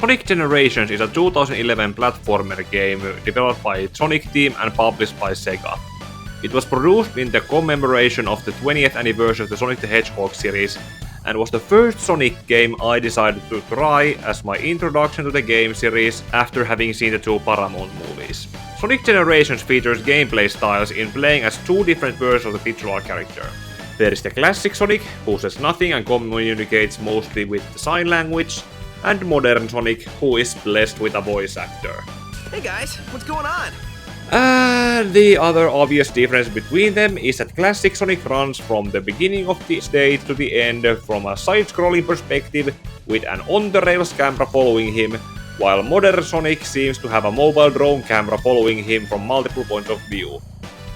Sonic Generations is a 2011 platformer game developed by Sonic Team and published by Sega. It was produced in the commemoration of the 20th anniversary of the Sonic the Hedgehog series, and was the first Sonic game I decided to try as my introduction to the game series after having seen the two Paramount movies. Sonic Generations features gameplay styles in playing as two different versions of the titular character. There is the classic Sonic, who says nothing and communicates mostly with the sign language, and modern Sonic, who is blessed with a voice actor. Hey guys, what's going on? And the other obvious difference between them is that classic Sonic runs from the beginning of the stage to the end from a side-scrolling perspective with an on-the-rails camera following him, while modern Sonic seems to have a mobile drone camera following him from multiple points of view.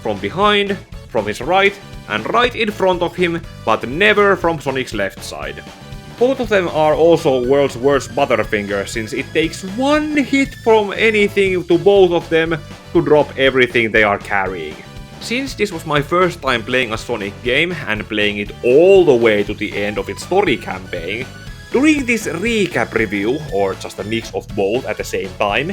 From behind, from his right, and right in front of him, but never from Sonic's left side. Both of them are also world's worst butterfinger, since it takes one hit from anything to both of them to drop everything they are carrying. Since this was my first time playing a Sonic game and playing it all the way to the end of its story campaign, doing this recap review, or just a mix of both at the same time,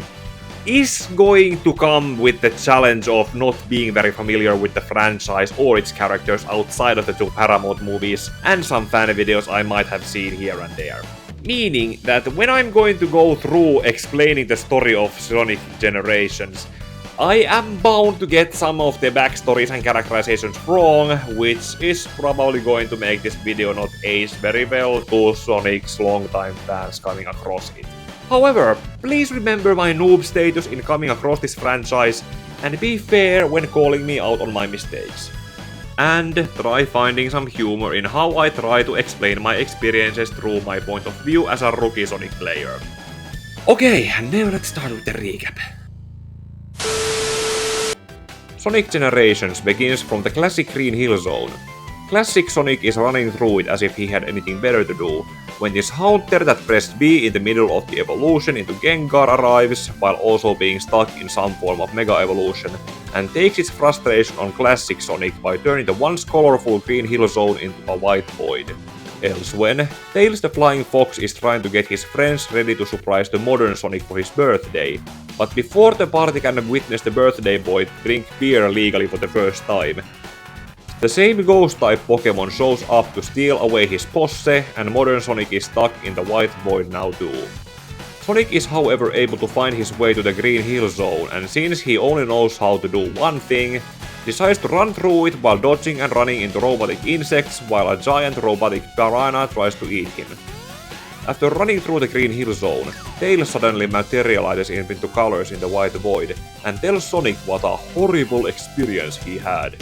is going to come with the challenge of not being very familiar with the franchise or its characters outside of the two Paramount movies and some fan videos I might have seen here and there. Meaning that when I'm going to go through explaining the story of Sonic Generations, I am bound to get some of the backstories and characterizations wrong, which is probably going to make this video not age very well to Sonic's longtime fans coming across it. However, please remember my noob status in coming across this franchise and be fair when calling me out on my mistakes. And try finding some humor in how I try to explain my experiences through my point of view as a rookie Sonic player. Okay, now let's start with the recap. Sonic Generations begins from the classic Green Hill Zone. Classic Sonic is running through it as if he had anything better to do, when this Haunter that pressed B in the middle of the evolution into Gengar arrives, while also being stuck in some form of Mega Evolution, and takes its frustration on Classic Sonic by turning the once colorful Green Hill Zone into a white void. Elsewhere, Tails the Flying Fox is trying to get his friends ready to surprise the modern Sonic for his birthday, but before the party can witness the birthday boy drink beer legally for the first time, the same Ghost-type Pokémon shows up to steal away his posse, and modern Sonic is stuck in the white void now too. Sonic is however able to find his way to the Green Hill Zone, and since he only knows how to do one thing, decides to run through it while dodging and running into robotic insects while a giant robotic piranha tries to eat him. After running through the Green Hill Zone, Tails suddenly materializes into colors in the white void, and tells Sonic what a horrible experience he had.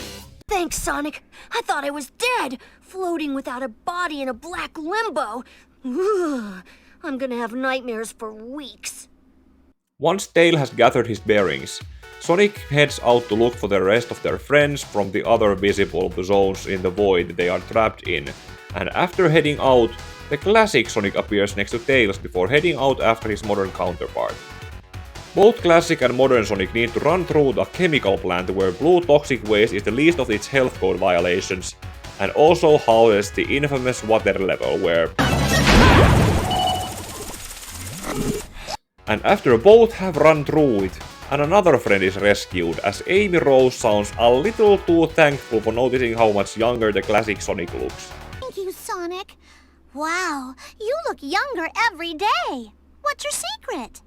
Thanks, Sonic. I thought I was dead, floating without a body in a black limbo. Ugh, I'm gonna have nightmares for weeks. Once Tails has gathered his bearings, Sonic heads out to look for the rest of their friends from the other visible zones in the void they are trapped in, and after heading out, the classic Sonic appears next to Tails before heading out after his modern counterpart. Both classic and modern Sonic need to run through a chemical plant where blue toxic waste is the least of its health code violations, and also houses the infamous water level where... And after both have run through it, and another friend is rescued, as Amy Rose sounds a little too thankful for noticing how much younger the classic Sonic looks. Thank you, Sonic. Wow, you look younger every day. What's your secret?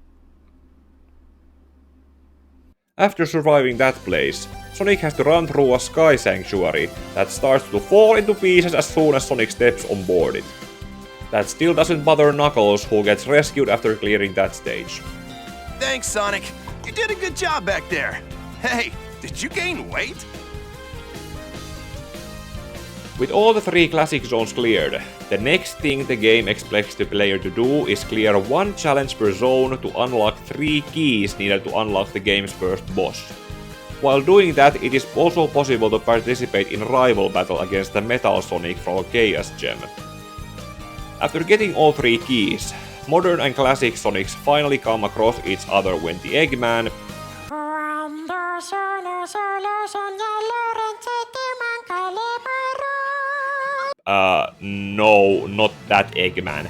After surviving that place, Sonic has to run through a sky sanctuary that starts to fall into pieces as soon as Sonic steps on board it. That still doesn't bother Knuckles, who gets rescued after clearing that stage. Thanks, Sonic. You did a good job back there. Hey, did you gain weight? With all the three classic zones cleared, the next thing the game expects the player to do is clear one challenge per zone to unlock 3 keys needed to unlock the game's first boss. While doing that, it is also possible to participate in rival battle against the Metal Sonic from a Chaos Gem. After getting all 3 keys, modern and classic Sonics finally come across each other when the Eggman no, not that Eggman.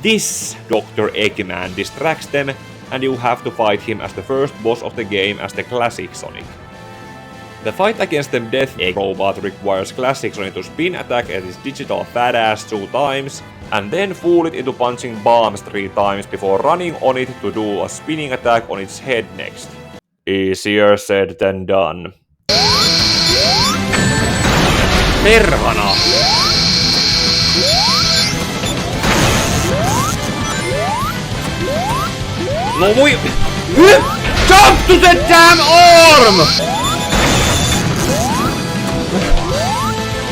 This Dr. Eggman distracts them, and you have to fight him as the first boss of the game as the classic Sonic. The fight against the Death Egg robot requires classic Sonic to spin attack at his digital fat ass 2 times, and then fool it into punching bombs 3 times before running on it to do a spinning attack on its head next. Easier said than done. Perhana! No voi... Jump to the damn arm!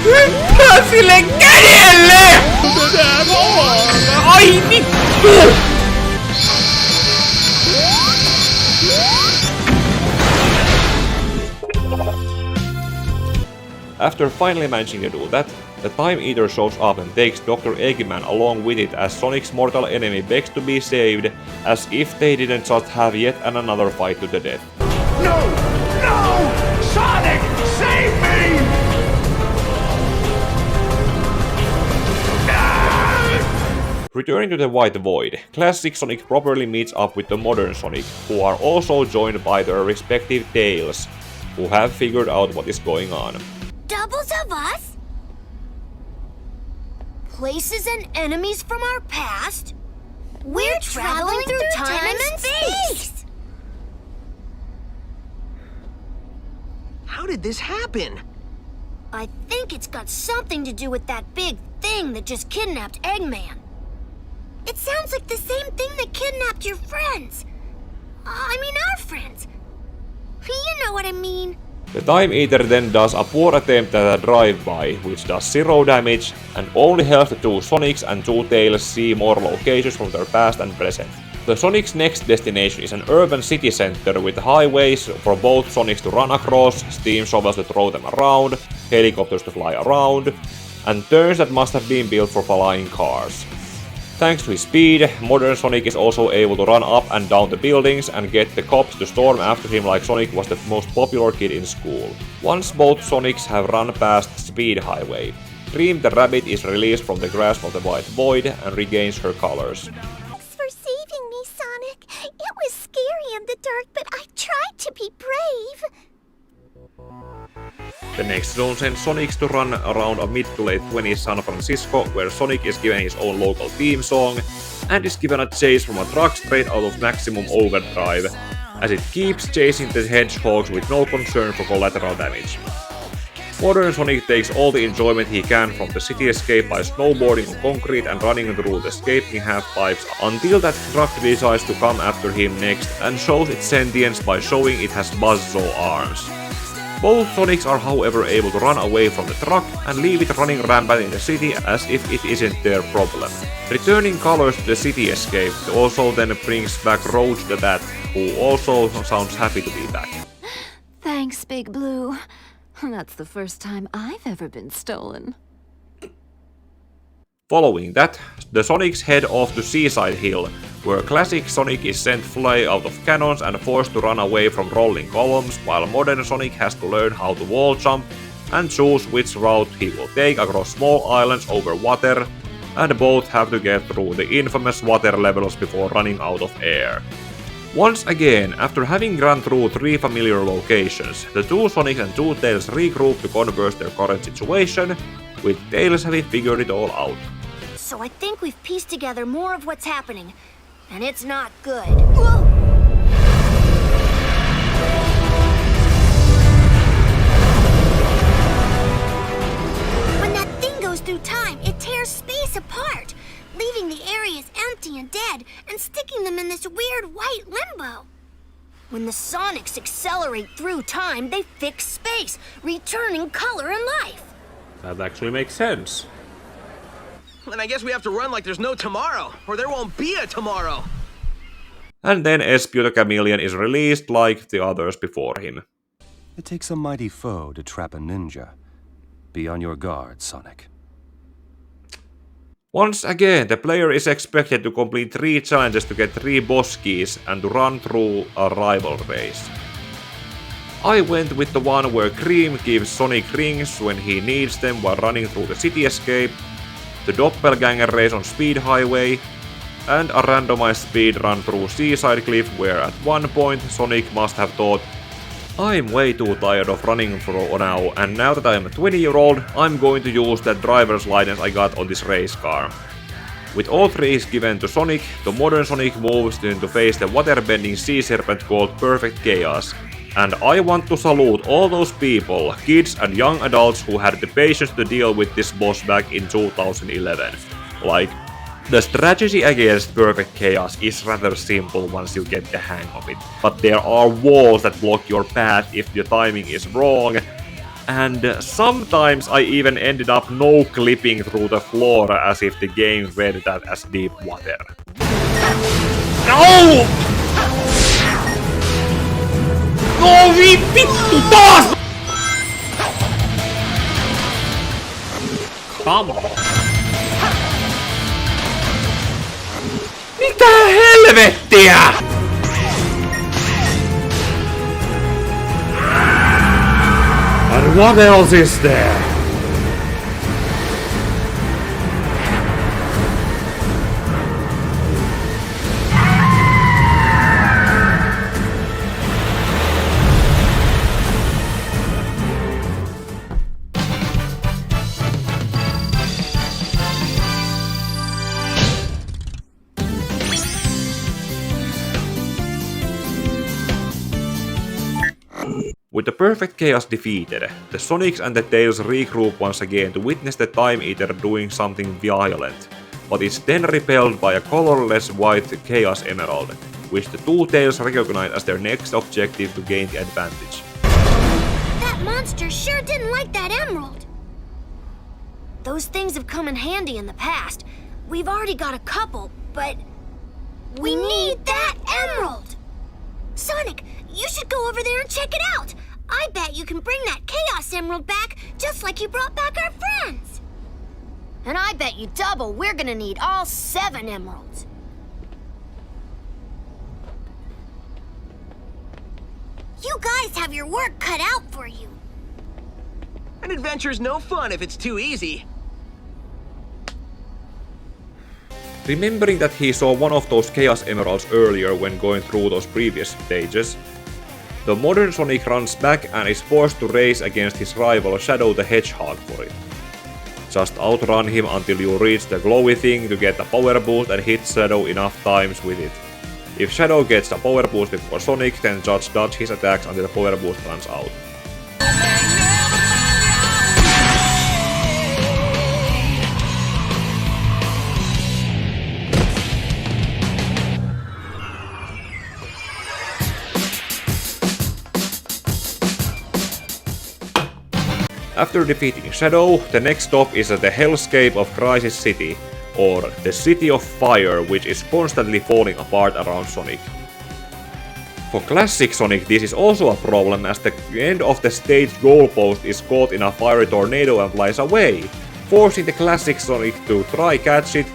Hyppää sille kädelle! To the damn arm! Ai vittu! After finally managing to do that, the Time Eater shows up and takes Dr. Eggman along with it as Sonic's mortal enemy begs to be saved, as if they didn't just have yet another fight to the death. No! No! Sonic! Save me! Returning to the White Void, classic Sonic properly meets up with the modern Sonic, who are also joined by their respective Tails, who have figured out what is going on. Doubles of us? Places and enemies from our past? We're traveling through time and space! How did this happen? I think it's got something to do with that big thing that just kidnapped Eggman. It sounds like the same thing that kidnapped your friends. Our friends. You know what I mean. The Time Eater then does a poor attempt at a drive-by, which does 0 damage, and only helps the 2 Sonics and 2 Tails see more locations from their past and present. The Sonic's next destination is an urban city center with highways for both Sonics to run across, steam shovels to throw them around, helicopters to fly around, and turns that must have been built for flying cars. Thanks to his speed, modern Sonic is also able to run up and down the buildings and get the cops to storm after him like Sonic was the most popular kid in school. Once both Sonics have run past Speed Highway, Dream the Rabbit is released from the grasp of the White Void and regains her colors. Thanks for saving me, Sonic. It was scary in the dark, but I tried to be brave. The next zone sends Sonics to run around a mid to late 20s San Francisco, where Sonic is given his own local theme song, and is given a chase from a truck straight out of Maximum Overdrive, as it keeps chasing the hedgehogs with no concern for collateral damage. Modern Sonic takes all the enjoyment he can from the city escape by snowboarding on concrete and running through the escaping half-pipes until that truck decides to come after him next and shows its sentience by showing it has buzzsaw arms. Both Sonics are however able to run away from the truck and leave it running rampant in the city as if it isn't their problem. Returning colors to the city escape also then brings back Roach the Bat, who also sounds happy to be back. Thanks, Big Blue. That's the first time I've ever been stolen. Following that, the Sonics head off to Seaside Hill, where classic Sonic is sent fly out of cannons and forced to run away from rolling columns, while modern Sonic has to learn how to wall jump and choose which route he will take across small islands over water, and both have to get through the infamous water levels before running out of air. Once again, after having run through 3 familiar locations, the 2 Sonics and 2 Tails regroup to converse their current situation, with Tails having figured it all out. So I think we've pieced together more of what's happening, and it's not good. When that thing goes through time, it tears space apart, leaving the areas empty and dead, and sticking them in this weird white limbo. When the Sonics accelerate through time, they fix space, returning color and life. That actually makes sense. Then I guess we have to run like there's no tomorrow, or there won't be a tomorrow. And then Espio the Chameleon is released like the others before him. It takes a mighty foe to trap a ninja. Be on your guard, Sonic. Once again, the player is expected to complete 3 challenges to get 3 boss keys and to run through a rival race. I went with the one where Cream gives Sonic rings when he needs them while running through the city escape, the Doppelganger race on Speed Highway, and a randomized speedrun through Seaside Cliff where at one point Sonic must have thought, I'm way too tired of running for now, and now that I'm a 20-year-old, I'm going to use that driver's license I got on this race car. With all three given to Sonic, the modern Sonic moves in to face the waterbending sea serpent called Perfect Chaos. And I want to salute all those people, kids and young adults who had the patience to deal with this boss back in 2011. Like, the strategy against Perfect Chaos is rather simple once you get the hang of it, but there are walls that block your path if the timing is wrong, and sometimes I even ended up no-clipping through the floor as if the game read that as deep water. No! No, vittu taas! Come on. Mitä helvettiä?! And what else is there? With the Perfect Chaos defeated, the Sonics and the Tails regroup once again to witness the Time Eater doing something violent, but is then repelled by a colorless white Chaos Emerald, which the two Tails recognize as their next objective to gain the advantage. That monster sure didn't like that emerald. Those things have come in handy in the past. We've already got a couple, but we need that emerald! Sonic, you should go over there and check it out! I bet you can bring that Chaos Emerald back just like you brought back our friends! And I bet you double we're gonna need all 7 emeralds. You guys have your work cut out for you. An adventure's no fun if it's too easy. Remembering that he saw one of those Chaos Emeralds earlier when going through those previous stages, the modern Sonic runs back and is forced to race against his rival Shadow the Hedgehog for it. Just outrun him until you reach the glowy thing to get a power boost and hit Shadow enough times with it. If Shadow gets a power boost before Sonic, then just dodge his attacks until the power boost runs out. After defeating Shadow, the next stop is at the hellscape of Crisis City, or the City of Fire, which is constantly falling apart around Sonic. For classic Sonic, this is also a problem as the end of the stage goalpost is caught in a fiery tornado and flies away, forcing the classic Sonic to try catch it,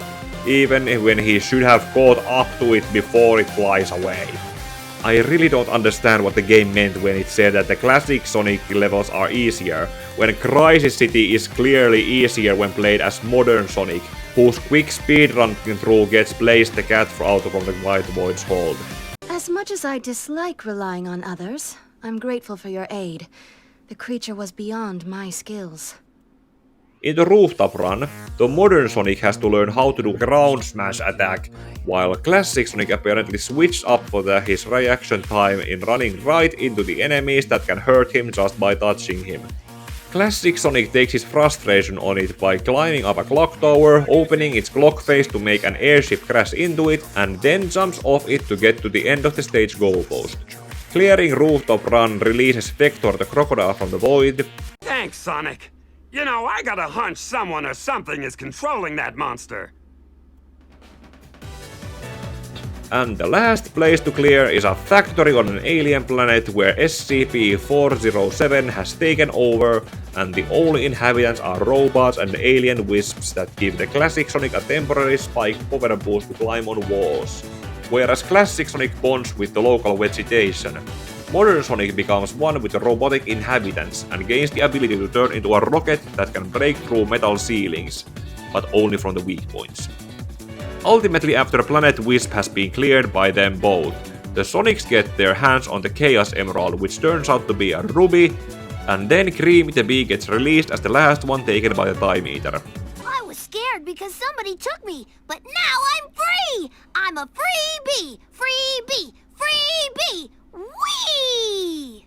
even when he should have caught up to it before it flies away. I really don't understand what the game meant when it said that the classic Sonic levels are easier, when Crisis City is clearly easier when played as modern Sonic, whose quick speedrun through gets Blaze the cat out from the White Void's hold. As much as I dislike relying on others, I'm grateful for your aid. The creature was beyond my skills. In the rooftop run, the modern Sonic has to learn how to do ground smash attack, while classic Sonic apparently switched up for his reaction time in running right into the enemies that can hurt him just by touching him. Classic Sonic takes his frustration on it by climbing up a clock tower, opening its clock face to make an airship crash into it, and then jumps off it to get to the end of the stage goalpost. Clearing rooftop run releases Vector the crocodile from the void. Thanks, Sonic. You know, I got a hunch someone or something is controlling that monster. And the last place to clear is a factory on an alien planet where SCP-407 has taken over, and the only inhabitants are robots and alien wisps that give the classic Sonic a temporary spike power boost to climb on walls. Whereas classic Sonic bonds with the local vegetation, modern Sonic becomes one with the robotic inhabitants and gains the ability to turn into a rocket that can break through metal ceilings, but only from the weak points. Ultimately, after Planet Wisp has been cleared by them both, the Sonics get their hands on the Chaos Emerald, which turns out to be a ruby, and then Cream the Bee gets released as the last one taken by the Time Eater. I was scared because somebody took me, but now I'm free! I'm a free bee! Free bee! Free bee! Whee!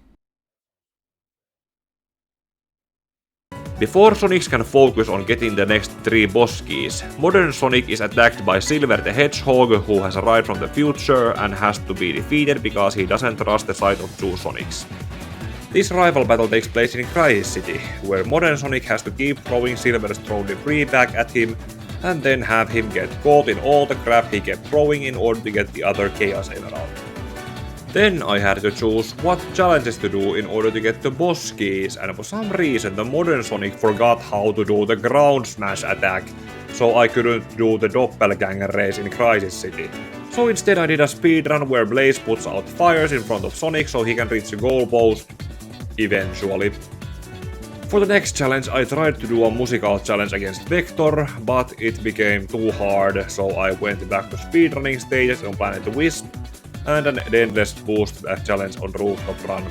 Before Sonics can focus on getting the next 3 boss keys, Modern Sonic is attacked by Silver the Hedgehog, who has arrived from the future and has to be defeated because he doesn't trust the sight of 2 Sonics. This rival battle takes place in Crisis City, where Modern Sonic has to keep throwing Silver's thrown debris back at him, and then have him get caught in all the crap he kept throwing in order to get the other Chaos Emerald. Then I had to choose what challenges to do in order to get the boss keys, and for some reason the Modern Sonic forgot how to do the ground smash attack, so I couldn't do the doppelganger race in Crisis City. So instead I did a speedrun where Blaze puts out fires in front of Sonic so he can reach the goal post, eventually. For the next challenge I tried to do a musical challenge against Vector, but it became too hard, so I went back to speedrunning stages on Planet Wisp, and an endless boost challenge on Rooftop Run.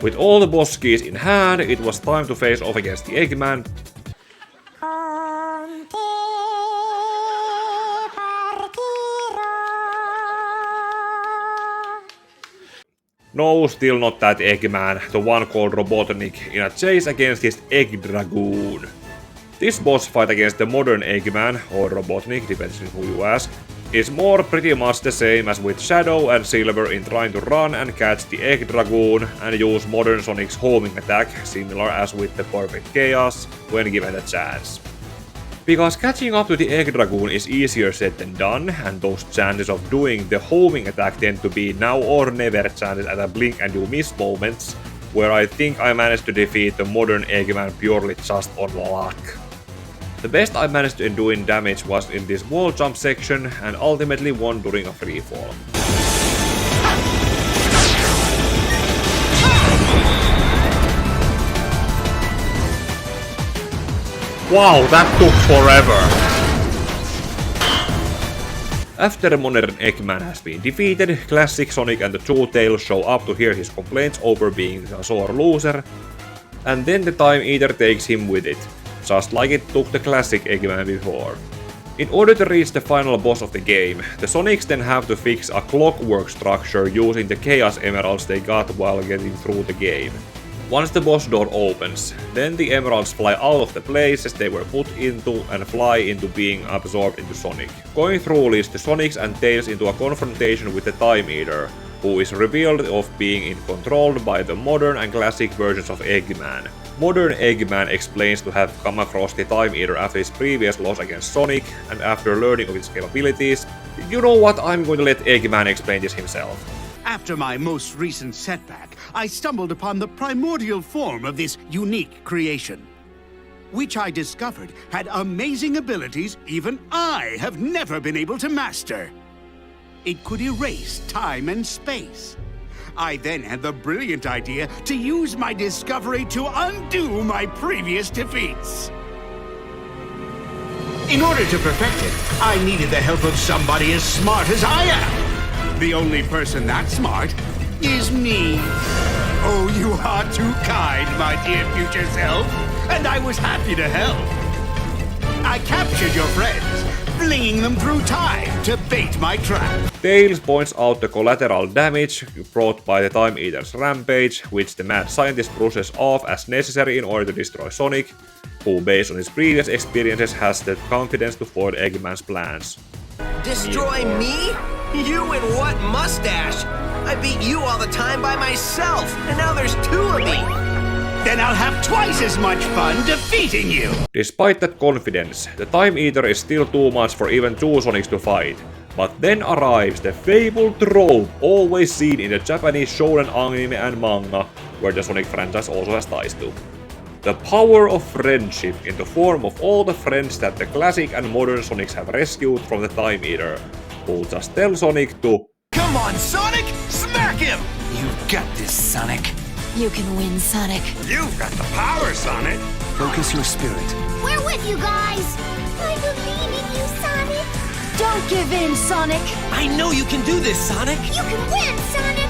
With all the boss keys in hand, it was time to face off against the Eggman. No, still not that Eggman, the one called Robotnik, in a chase against his Egg Dragoon. This boss fight against the modern Eggman, or Robotnik, depends on who you ask, is more pretty much the same as with Shadow and Silver in trying to run and catch the Egg Dragoon and use Modern Sonic's homing attack, similar as with the Perfect Chaos, when given a chance. Because catching up to the Egg Dragoon is easier said than done, and those chances of doing the homing attack tend to be now or never chances at a blink and you miss moments, where I think I managed to defeat the modern Eggman purely just on luck. The best I managed to do in damage was in this wall jump section, and ultimately won during a freefall. Wow, that took forever! After modern Eggman has been defeated, Classic Sonic and the Two Tails show up to hear his complaints over being a sore loser, and then the Time Eater takes him with it, just like it took the classic Eggman before. In order to reach the final boss of the game, the Sonics then have to fix a clockwork structure using the Chaos Emeralds they got while getting through the game. Once the boss door opens, then the emeralds fly out of the places they were put into and fly into being absorbed into Sonic. Going through leads the Sonics and Tails into a confrontation with the Time Eater, who is revealed of being controlled by the modern and classic versions of Eggman. Modern Eggman explains to have come across the Time Eater after his previous loss against Sonic, and after learning of its capabilities. You know what, I'm going to let Eggman explain this himself. After my most recent setback, I stumbled upon the primordial form of this unique creation, which I discovered had amazing abilities even I have never been able to master. It could erase time and space. I then had the brilliant idea to use my discovery to undo my previous defeats. In order to perfect it, I needed the help of somebody as smart as I am. The only person that smart is me. Oh, you are too kind, my dear future self, and I was happy to help. I captured your friends, flinging them through time to bait my trap. Tails points out the collateral damage brought by the Time Eater's rampage, which the mad scientist brushes off as necessary in order to destroy Sonic, who based on his previous experiences has the confidence to foil Eggman's plans. Destroy me? You and what mustache? I beat you all the time by myself, and now there's 2 of me. Then I'll have twice as much fun defeating you! Despite that confidence, the Time Eater is still too much for even 2 Sonics to fight. But then arrives the fabled trope always seen in the Japanese shonen anime and manga, where the Sonic franchise also has ties to. The power of friendship in the form of all the friends that the classic and modern Sonics have rescued from the Time Eater, who just tell Sonic to Come on, Sonic! Smack him! You've got this, Sonic. You can win, Sonic. You've got the power, Sonic. Focus your spirit. We're with you guys! I believe in you, Sonic. give in, Sonic! I know you can do this, Sonic! You can win, Sonic!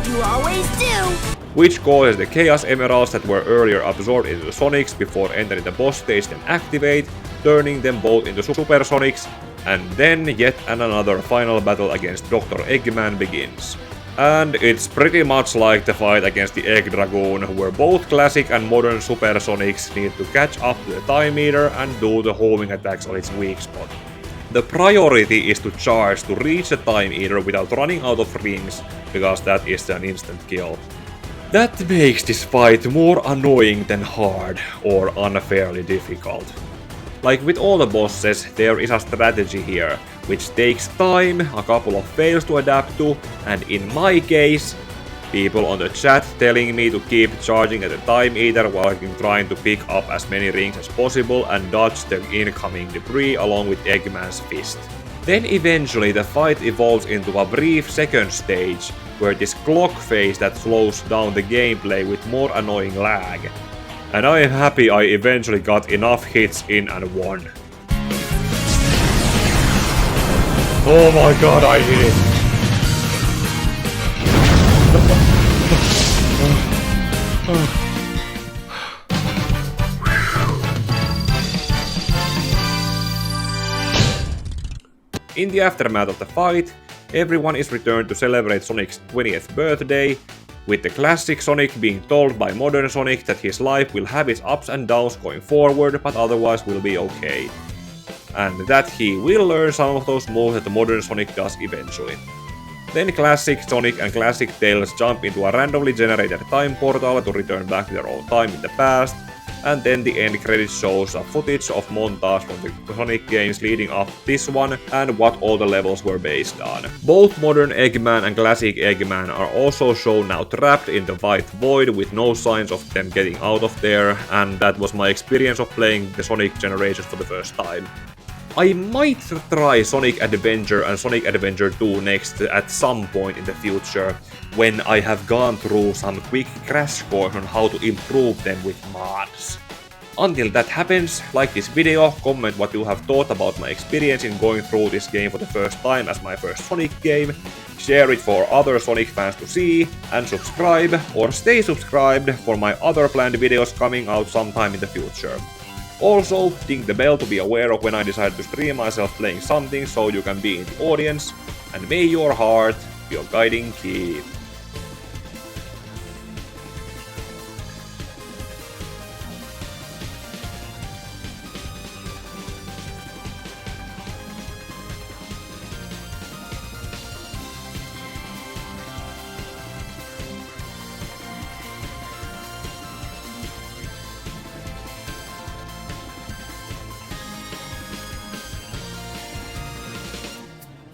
You always do! Which causes the Chaos Emeralds that were earlier absorbed into the Sonics before entering the boss stage then activate, turning them both into Super Sonics, and then yet another final battle against Dr. Eggman begins. And it's pretty much like the fight against the Egg Dragoon, where both classic and modern Super Sonics need to catch up to the Time Eater and do the homing attacks on its weak spot. The priority is to charge to reach the Time Eater without running out of rings, because that is an instant kill. That makes this fight more annoying than hard, or unfairly difficult. Like with all the bosses, there is a strategy here, which takes time, a couple of fails to adapt to, and in my case, people on the chat telling me to keep charging at the Time Eater while I'm trying to pick up as many rings as possible and dodge the incoming debris along with Eggman's fist. Then eventually the fight evolves into a brief second stage, where this clock phase that slows down the gameplay with more annoying lag. And I am happy I eventually got enough hits in and won. Oh my god, I hit it! In the aftermath of the fight, everyone is returned to celebrate Sonic's 20th birthday, with the classic Sonic being told by modern Sonic that his life will have its ups and downs going forward, but otherwise will be okay. And that he will learn some of those moves that the modern Sonic does eventually. Then classic Sonic and classic Tails jump into a randomly generated time portal to return back to their own time in the past, and then the end credits shows a footage of montage from the Sonic games leading up to this one and what all the levels were based on. Both modern Eggman and classic Eggman are also shown now trapped in the white void with no signs of them getting out of there, and that was my experience of playing the Sonic generations for the first time. I might try Sonic Adventure and Sonic Adventure 2 next at some point in the future, when I have gone through some quick crash course on how to improve them with mods. Until that happens, like this video, comment what you have thought about my experience in going through this game for the first time as my first Sonic game, share it for other Sonic fans to see, and subscribe, or stay subscribed for my other planned videos coming out sometime in the future. Also, ding the bell to be aware of when I decide to stream myself playing something so you can be in the audience, and may your heart be your guiding key.